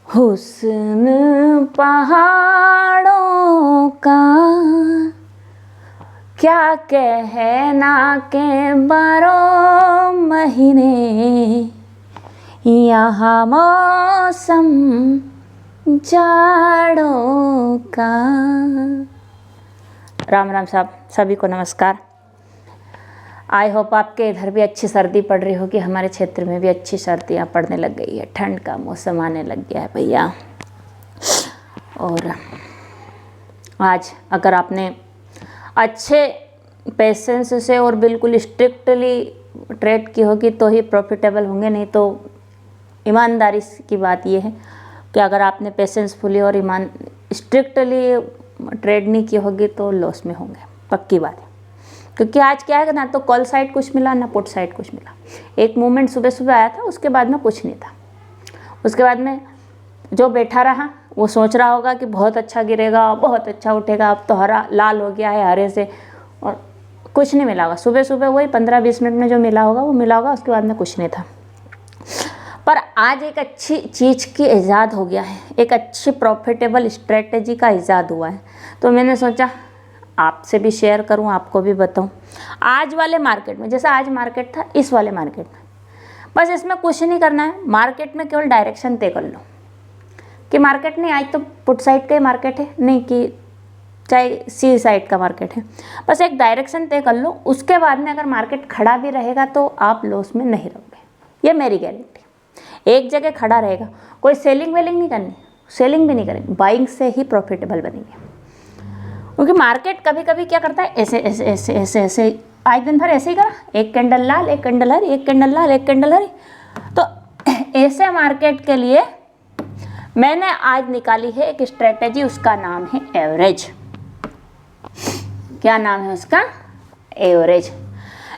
हुस्न पहाड़ों का क्या कहना के बारह महीने, यहाँ मौसम जाड़ों का। राम राम साहब, सभी को नमस्कार। आई होप आपके इधर भी अच्छी सर्दी पड़ रही होगी। हमारे क्षेत्र में भी अच्छी सर्दियाँ पड़ने लग गई है, ठंड का मौसम आने लग गया है भैया। और आज अगर आपने अच्छे पेशेंस से और बिल्कुल स्ट्रिक्टली ट्रेड की होगी तो ही प्रॉफिटेबल होंगे, नहीं तो ईमानदारी की बात यह है कि अगर आपने पेशेंसफुली और स्ट्रिक्टली ट्रेड नहीं की होगी तो लॉस में होंगे, पक्की बात है। क्योंकि आज क्या है ना, तो कॉल साइड कुछ मिला ना पुट साइड कुछ मिला। एक मूवमेंट सुबह सुबह आया था, उसके बाद में कुछ नहीं था। उसके बाद में जो बैठा रहा वो सोच रहा होगा कि बहुत अच्छा गिरेगा, बहुत अच्छा उठेगा, अब तो हरा लाल हो गया है हरे से, और कुछ नहीं मिला होगा। सुबह सुबह वही 15-20 मिनट में जो मिला होगा वो मिला होगा, उसके बाद में कुछ नहीं था। पर आज एक अच्छी चीज़ की ईजाद हो गया है, एक अच्छी प्रॉफिटेबल स्ट्रेटजी का ईजाद हुआ है। तो मैंने सोचा आपसे भी शेयर करूं, आपको भी बताऊं। आज वाले मार्केट में, जैसा आज मार्केट था, इस वाले मार्केट में बस इसमें कुछ नहीं करना है। मार्केट में केवल डायरेक्शन तय कर लो कि मार्केट नहीं, आज तो पुट साइड का ही मार्केट है, नहीं कि चाहे सी साइड का मार्केट है। बस एक डायरेक्शन तय कर लो। उसके बाद में अगर मार्केट खड़ा भी रहेगा तो आप लॉस में नहीं रहोगे, ये मेरी गारंटी। एक जगह खड़ा रहेगा, कोई सेलिंग वेलिंग नहीं करनी, सेलिंग भी नहीं करेंगे, बाइंग से ही प्रॉफिटेबल बनेंगे। क्योंकि मार्केट कभी कभी क्या करता है, ऐसे ऐसे ऐसे ऐसे ऐसे आज दिन भर ऐसे ही करा, एक कैंडल लाल, एक कैंडल हरी, एक कैंडल लाल, एक कैंडल हरी। तो ऐसे मार्केट के लिए मैंने आज निकाली है एक स्ट्रेटेजी, उसका नाम है एवरेज। क्या नाम है उसका? एवरेज।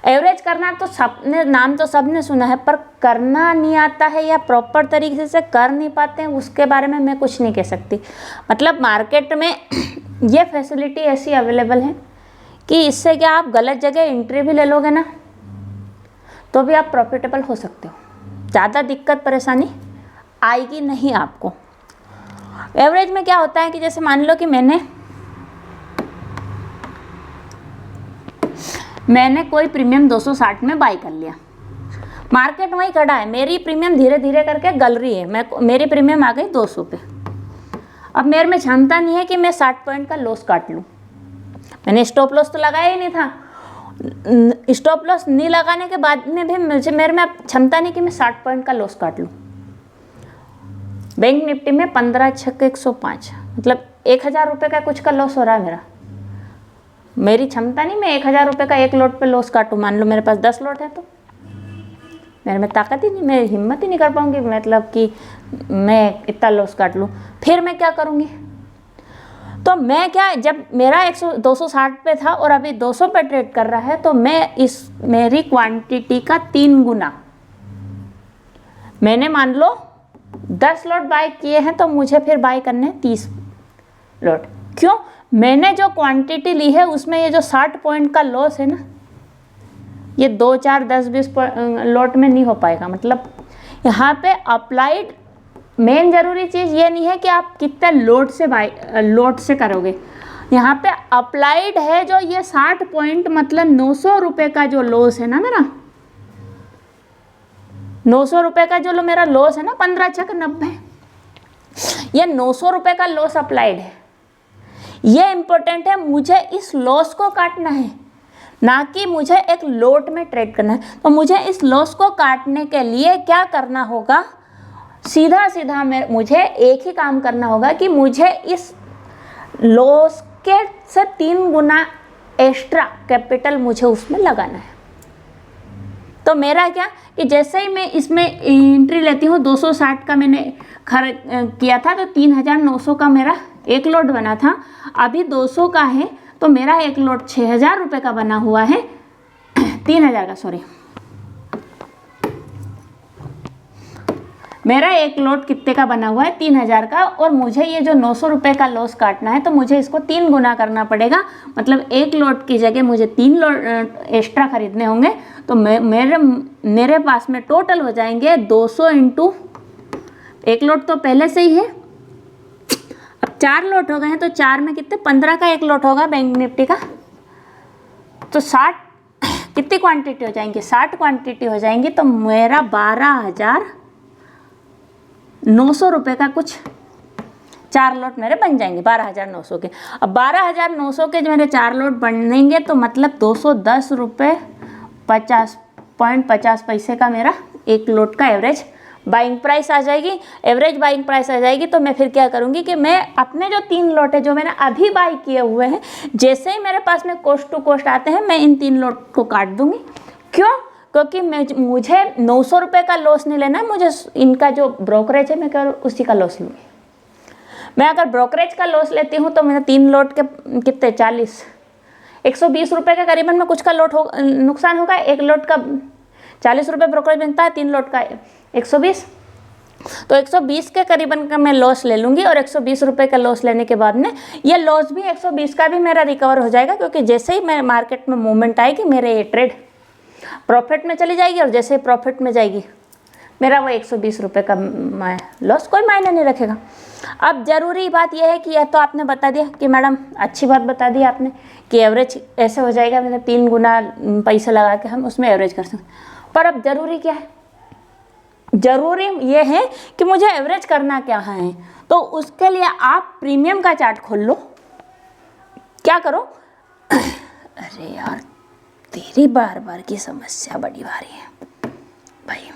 एवरेज करना तो सबने, नाम तो सबने सुना है, पर करना नहीं आता है या प्रॉपर तरीके से कर नहीं पाते हैं, उसके बारे में मैं कुछ नहीं कह सकती। मतलब मार्केट में ये फैसिलिटी ऐसी अवेलेबल है कि इससे क्या आप गलत जगह एंट्री भी ले लोगे ना तो भी आप प्रॉफिटेबल हो सकते हो, ज़्यादा दिक्कत परेशानी आएगी नहीं आपको। एवरेज में क्या होता है कि जैसे मान लो कि मैंने कोई प्रीमियम 260 में बाई कर लिया, मार्केट वहीं खड़ा है, मेरी प्रीमियम धीरे धीरे करके गल रही है, मेरी प्रीमियम आ गई 200 पे। अब मेरे में क्षमता नहीं है कि मैं 60 पॉइंट का लॉस काट लूँ। मैंने स्टॉप लॉस तो लगाया ही नहीं था। स्टॉप लॉस नहीं लगाने के बाद में भी मेरे में अब क्षमता नहीं कि मैं 60 पॉइंट का लॉस काट लूँ। बैंक निफ्टी में 15×6 = 105, मतलब 1000 रुपये का कुछ का लॉस हो रहा है मेरा। मेरी क्षमता नहीं मैं 1000 रुपये का एक लॉट पे लॉस काटूँ। मान लो मेरे पास 10 लॉट है तो मेरे में ताकत ही नहीं, मैं हिम्मत ही नहीं कर पाऊंगी मतलब कि मैं इतना लॉस काट लूँ। फिर मैं क्या करूँगी? तो मैं क्या, जब मेरा 260 पे था और अभी 200 पे ट्रेड कर रहा है तो मैं मेरी क्वांटिटी का 3 गुना, मैंने मान लो 10 लॉट बाय किए हैं तो मुझे फिर बाय करने 30 लॉट। क्यों? मैंने जो क्वांटिटी ली है उसमें ये जो 60 पॉइंट का लॉस है ना, ये 2, 4, 10, 20 लॉट में नहीं हो पाएगा। मतलब यहाँ पे अप्लाइड मेन जरूरी चीज़ ये नहीं है कि आप कितने लोट से करोगे। यहाँ पे अप्लाइड है जो ये 60 पॉइंट, मतलब 900 रुपये का जो लॉस है ना मेरा, 900 रुपये का जो मेरा लॉस है ना, 15×6 = 90, ये 900 रुपये का लॉस अप्लाइड है। ये इम्पोर्टेंट है, मुझे इस लॉस को काटना है, ना कि मुझे एक लोट में ट्रेड करना है। तो मुझे इस लॉस को काटने के लिए क्या करना होगा? सीधा मुझे एक ही काम करना होगा कि मुझे इस लॉस के से 3 गुना एक्स्ट्रा कैपिटल मुझे उसमें लगाना है। तो मेरा क्या कि जैसे ही मैं इसमें एंट्री लेती हूँ, 260 का मैंने खर्च किया था तो 3900 का मेरा एक लॉट बना था। अभी 200 का है तो मेरा एक लॉट 6000 रुपये का बना हुआ है, 3000 का, सॉरी, मेरा एक लॉट कितने का बना हुआ है? 3000 का। और मुझे ये जो 900 रुपये का लॉस काटना है तो मुझे इसको 3 गुना करना पड़ेगा। मतलब एक लॉट की जगह मुझे 3 लॉट एक्स्ट्रा खरीदने होंगे। तो मेरे पास में टोटल हो जाएंगे 200 × एक लोट तो पहले से ही है। अब 4 लोट हो गए हैं तो 4 में कितने, 15 का एक लोट होगा बैंक निफ्टी का, तो 60 कितनी क्वांटिटी हो जाएंगी, 60 क्वांटिटी हो जाएंगी। तो मेरा 12,900 रुपये का कुछ 4 लोट मेरे बन जाएंगे 12,900 के। अब 12,900 के जो मेरे 4 लोट बनेंगे तो मतलब 210 रुपये 50 पैसे का मेरा एक लोट का एवरेज बाइंग प्राइस आ जाएगी। एवरेज बाइंग प्राइस आ जाएगी तो मैं फिर क्या करूँगी कि मैं अपने जो 3 लोट है जो मैंने अभी बाई किए हुए हैं, जैसे ही मेरे पास में कोस्ट टू कोस्ट आते हैं मैं इन 3 लोट को काट दूँगी। क्यों? क्योंकि मुझे 900 रुपये का लॉस नहीं लेना है, मुझे इनका जो ब्रोकरेज है मैं क्या उसी का लॉस लूँगी। मैं अगर ब्रोकरेज का लॉस लेती हूँ तो मेरा 3 लोट के कितने 120 रुपये के करीबन में कुछ का लोट हो नुकसान होगा। एक लोट का 40 रुपये ब्रोकरेज बनता है, 3 लोट का 120, तो 120 के करीबन का मैं लॉस ले लूँगी। और 120 रुपये का लॉस लेने के बाद में ये लॉस भी 120 का भी मेरा रिकवर हो जाएगा, क्योंकि जैसे ही मेरे मार्केट में मूवमेंट आएगी मेरे ये ट्रेड प्रॉफिट में चली जाएगी, और जैसे ही प्रॉफिट में जाएगी मेरा वो 120 रुपये का लॉस कोई मायने नहीं रखेगा। अब ज़रूरी बात यह है कि यह तो आपने बता दिया कि मैडम अच्छी बात बता दी आपने कि एवरेज ऐसे हो जाएगा, मतलब 3 गुना पैसा लगा के हम उसमें एवरेज कर सकते। पर अब ज़रूरी क्या है, ज़रूरी ये है कि मुझे एवरेज करना क्या है। तो उसके लिए आप प्रीमियम का चार्ट खोल लो। क्या करो, अरे यार तेरी बार बार की समस्या बड़ी भारी है भाई।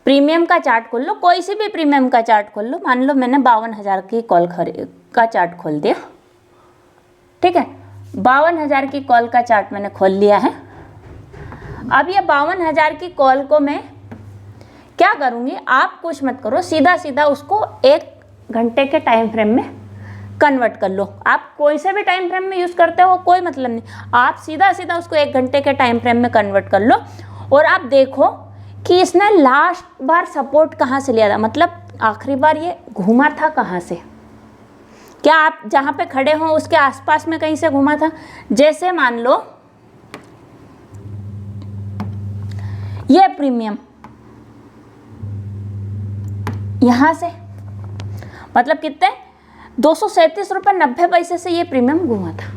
प्रीमियम का चार्ट खोल लो, कोई सी भी प्रीमियम का चार्ट खोल लो। मान लो मैंने 52,000 की कॉल का चार्ट खोल दिया, ठीक है, 52,000 की कॉल का चार्ट मैंने खोल लिया है। अब ये 52,000 की कॉल को मैं क्या करूँगी, आप कुछ मत करो, सीधा सीधा उसको 1 घंटे के टाइम फ्रेम में कन्वर्ट कर लो। आप कोई से भी टाइम फ्रेम में यूज़ करते हो कोई मतलब नहीं, आप सीधा सीधा उसको 1 घंटे के टाइम फ्रेम में कन्वर्ट कर लो। और आप देखो कि इसने लास्ट बार सपोर्ट कहाँ से लिया था, मतलब आखिरी बार ये घूमा था कहाँ से। क्या आप जहाँ पे खड़े हो उसके आसपास में कहीं से घूमा था? जैसे मान लो ये प्रीमियम यहाँ से, मतलब कितने 237 रुपये 90 पैसे से ये प्रीमियम घूमा था।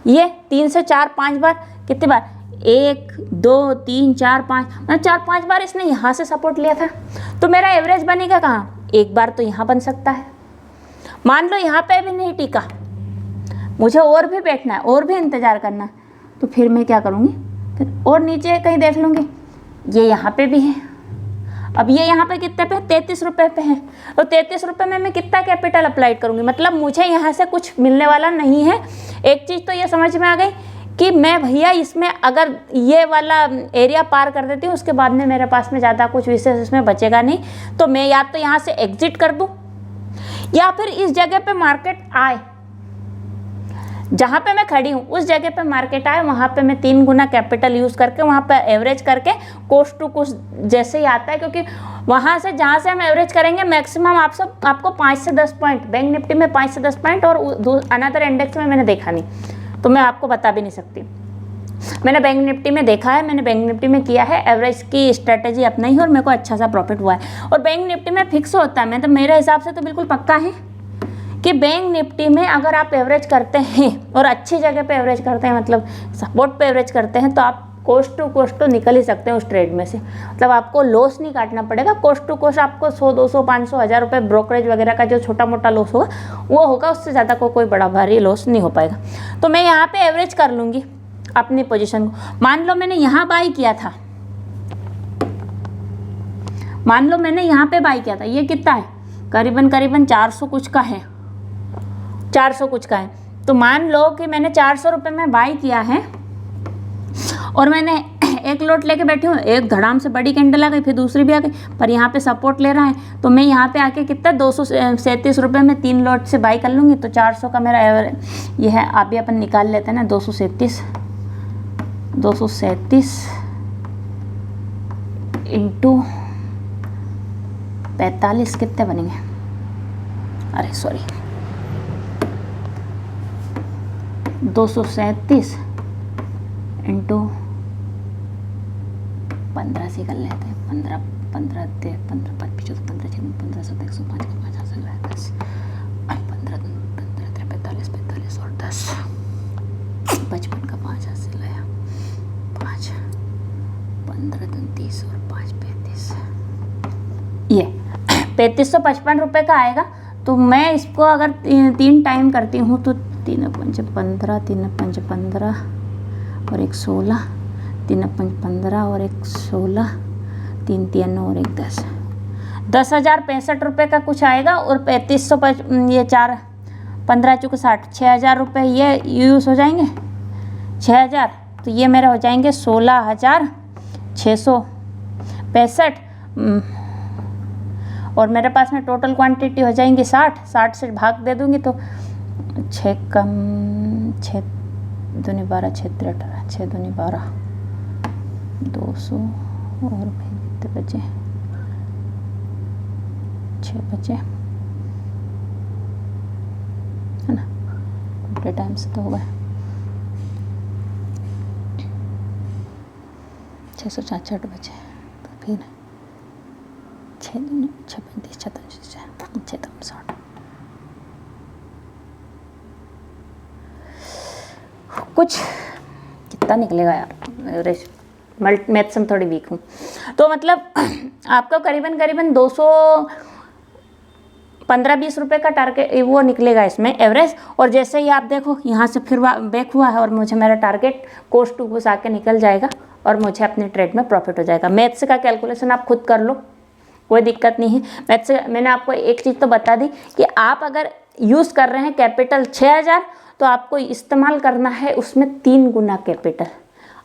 ये 3 से 4-5 बार, कितनी बार, 1 2 3 4 5, मतलब 4-5 बार इसने यहाँ से सपोर्ट लिया था। तो मेरा एवरेज बनेगा कहाँ, एक बार तो यहाँ बन सकता है। मान लो यहाँ पे भी नहीं टिका, मुझे और भी बैठना है और भी इंतज़ार करना है, तो फिर मैं क्या करूँगी, फिर और नीचे कहीं देख लूँगी। ये यहाँ पे भी है, अब ये यहाँ पे कितने पे, 33 रुपये पे है। तो 33 रुपये में मैं कितना कैपिटल अप्लाइड करूँगी, मतलब मुझे यहाँ से कुछ मिलने वाला नहीं है। एक चीज़ तो ये समझ में आ गई कि मैं भैया इसमें अगर ये वाला एरिया पार कर देती हूँ उसके बाद में मेरे पास में ज़्यादा कुछ विशेष इसमें बचेगा नहीं, तो मैं या तो यहाँ से एग्जिट कर दूँ या फिर इस जगह पे मार्केट आए, जहाँ पे मैं खड़ी हूँ उस जगह पे मार्केट आए, वहाँ पे मैं 3 गुना कैपिटल यूज़ करके वहाँ पे एवरेज करके कोस्ट टू कोस्ट जैसे ही आता है, क्योंकि वहाँ से जहाँ से हम एवरेज करेंगे मैक्सिमम आपको 5 से 10 पॉइंट, बैंक निफ्टी में 5 से 10 पॉइंट, और अनदर इंडेक्स में मैंने देखा नहीं तो मैं आपको बता भी नहीं सकती। मैंने बैंक निफ्टी में देखा है, मैंने बैंक निफ्टी में किया है, एवरेज की स्ट्रेटेजी अपना ही और मेरे को अच्छा सा प्रॉफिट हुआ है। और बैंक निफ्टी में फिक्स होता है, मैं तो मेरे हिसाब से तो बिल्कुल पक्का है कि बैंक निफ्टी में अगर आप एवरेज करते हैं और अच्छी जगह पे एवरेज करते हैं, मतलब सपोर्ट पे एवरेज करते हैं, तो आप कोस्ट टू कोस्ट तो निकल ही सकते हैं उस ट्रेड में से। मतलब आपको लॉस नहीं काटना पड़ेगा, कोस्ट टू कोस्ट आपको 100 200 500 1000 रुपये ब्रोकरेज वगैरह का जो छोटा मोटा लॉस होगा वो होगा, उससे ज़्यादा कोई बड़ा भारी लॉस नहीं हो पाएगा। तो मैं यहाँ पर एवरेज कर लूँगी अपनी पोजीशन को। मान लो मैंने यहाँ बाई किया था, मान लो मैंने यहाँ पे बाई किया था, ये कितना है, करीबन 400 कुछ का है, 400 कुछ का है। तो मान लो कि मैंने 400 रुपये में बाई किया है और मैंने एक लोट लेके बैठी हूँ, एक धड़ाम से बड़ी कैंडल आ गई, फिर दूसरी भी आ गई, पर यहाँ पे सपोर्ट ले रहा है, तो मैं यहाँ पे आके कितना 237 रुपये में 3 लोट से बाई कर लूँगी। तो 400 का मेरा एवरेज ये है, आप भी अपन निकाल लेते हैं ना, 237 इंटू 45 कितने बनेंगे, अरे सॉरी 237 इंटू 15 से कर लेते हैं। 15 15 15 5 25 15 6 15 7 105 का 5 हासिल है 10 15 15 45 45 और 10 55 का 5 हासिल है 5 15 30 और 5 35। ये 3555 रुपये का आएगा। तो मैं इसको अगर 3 टाइम करती हूँ तो 3 5 15 3 5 15 और 1 16 3 5 15 और 1 16 3 3 और 1 10 10,065 रुपये का कुछ आएगा। और 3500 ये 4 15 चुके 60 6,000 रुपये ये यूज़ हो जाएंगे। 6,000 तो ये मेरे हो जाएंगे 16,665 और मेरे पास में टोटल क्वांटिटी हो जाएंगी 60 से भाग दे दूंगी तो 6 कम 6 दूनी 12 6 18 6 दूनी 12 200 और फिर कितने बचे 6 बचे है ना। पूरे टाइम से तो हो गए 666 बचे। तो फिर 6 दूनी 6 35 36 6 60 कुछ कितना निकलेगा यार। एवरेज मैथ्स में थोड़ी वीक हूँ। तो मतलब आपको करीबन 215-20 रुपये का टारगेट वो निकलेगा इसमें एवरेज। और जैसे ही आप देखो यहाँ से फिर बैक हुआ है और मुझे मेरा टारगेट कोस्ट टू कोस्ट आके निकल जाएगा और मुझे अपने ट्रेड में प्रॉफिट हो जाएगा। मैथ्स का कैलकुलेशन आप खुद कर लो, कोई दिक्कत नहीं है। मैथ्स मैंने आपको एक चीज़ तो बता दी कि आप अगर यूज़ कर रहे हैं कैपिटल 6,000 तो आपको इस्तेमाल करना है उसमें 3 गुना कैपिटल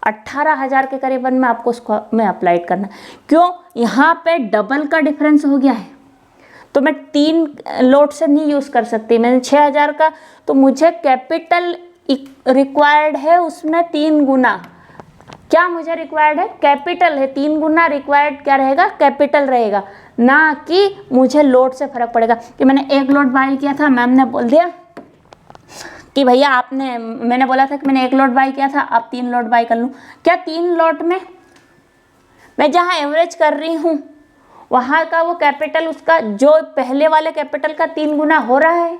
18,000 के करीबन में आपको उसको में अप्लाइड करना। क्यों? यहाँ पे डबल का डिफरेंस हो गया है तो मैं 3 लोट से नहीं यूज़ कर सकती। मैंने 6,000 का तो मुझे कैपिटल रिक्वायर्ड है उसमें 3 गुना। क्या मुझे रिक्वायर्ड है? कैपिटल है। 3 गुना रिक्वायर्ड क्या रहेगा? कैपिटल रहेगा, ना कि मुझे लोट से फर्क पड़ेगा। कि मैंने 1 लोट बाय किया था, मैम ने बोल दिया कि भैया मैंने बोला था कि मैंने 1 लोट बाय किया था, आप 3 लोट बाय कर लूँ। क्या 3 लोट में मैं जहाँ एवरेज कर रही हूँ वहाँ का वो कैपिटल उसका जो पहले वाले कैपिटल का 3 गुना हो रहा है?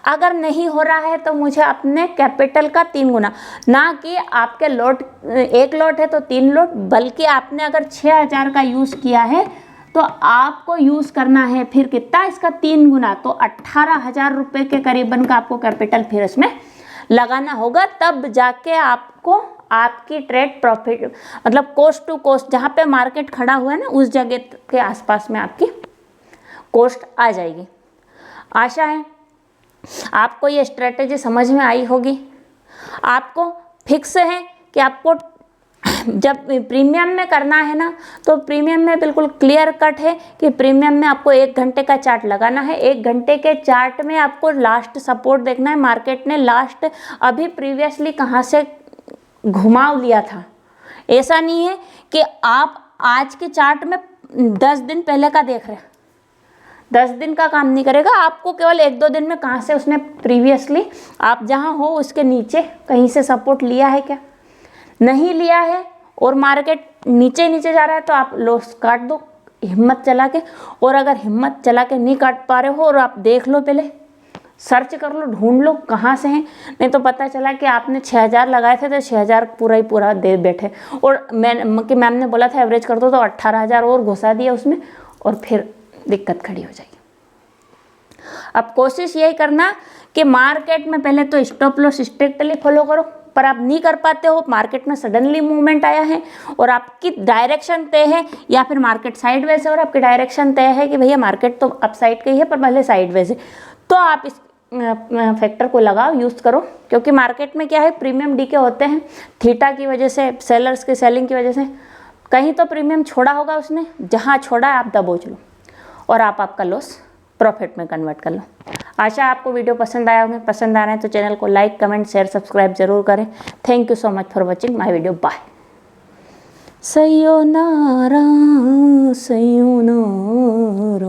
अगर नहीं हो रहा है तो मुझे अपने कैपिटल का 3 गुना, ना कि आपके लोट 1 लोट है तो 3 लोट, बल्कि आपने अगर 6,000 का यूज़ किया है तो आपको यूज़ करना है फिर कितना? इसका 3 गुना। तो 18,000 रुपये के करीबन का आपको कैपिटल फिर इसमें लगाना होगा, तब जाके आपको आपकी ट्रेड प्रॉफिट मतलब कोस्ट टू कोस्ट जहाँ पे मार्केट खड़ा हुआ है ना उस जगह के आसपास में आपकी कोस्ट आ जाएगी। आशा है आपको ये स्ट्रेटेजी समझ में आई होगी। आपको फिक्स है कि आपको जब प्रीमियम में करना है ना तो प्रीमियम में बिल्कुल क्लियर कट है कि प्रीमियम में आपको 1 घंटे का चार्ट लगाना है। 1 घंटे के चार्ट में आपको लास्ट सपोर्ट देखना है। मार्केट ने लास्ट अभी प्रीवियसली कहाँ से घुमाव लिया था। ऐसा नहीं है कि आप आज के चार्ट में 10 दिन पहले का देख रहे हैं। 10 दिन का काम नहीं करेगा, आपको केवल 1-2 दिन में कहाँ से उसने प्रीवियसली आप जहाँ हो उसके नीचे कहीं से सपोर्ट लिया है, क्या नहीं लिया है, और मार्केट नीचे नीचे जा रहा है तो आप लॉस काट दो हिम्मत चला के। और अगर हिम्मत चला के नहीं काट पा रहे हो और आप देख लो, पहले सर्च कर लो, ढूंढ लो कहाँ से हैं, नहीं तो पता चला कि आपने 6,000 लगाए थे तो 6,000 पूरा ही पूरा दे बैठे। और मैम ने बोला था एवरेज कर दो तो 18,000 और घुसा दिया उसमें और फिर दिक्कत खड़ी हो जाएगी। अब कोशिश यही करना कि मार्केट में पहले तो स्टॉप लॉस स्ट्रिक्टली फॉलो करो, पर आप नहीं कर पाते हो, मार्केट में सडनली मूवमेंट आया है और आपकी डायरेक्शन तय है या फिर मार्केट साइडवेज है और आपकी डायरेक्शन तय है कि भैया मार्केट तो अप साइड का ही है पर पहले साइडवेज है, तो आप इस फैक्टर को लगाओ, यूज़ करो। क्योंकि मार्केट में क्या है, प्रीमियम डीके होते हैं थीटा की वजह से, सेलर्स की सेलिंग की वजह से। कहीं तो प्रीमियम छोड़ा होगा उसने, जहाँ छोड़ा है आप दबोच लो और आप आपका लॉस प्रॉफिट में कन्वर्ट कर लो। आशा आपको वीडियो पसंद आया होगा। पसंद आ रहा है तो चैनल को लाइक, कमेंट, शेयर, सब्सक्राइब जरूर करें। Thank you so much for watching my video. Bye. Sayonara sayonara.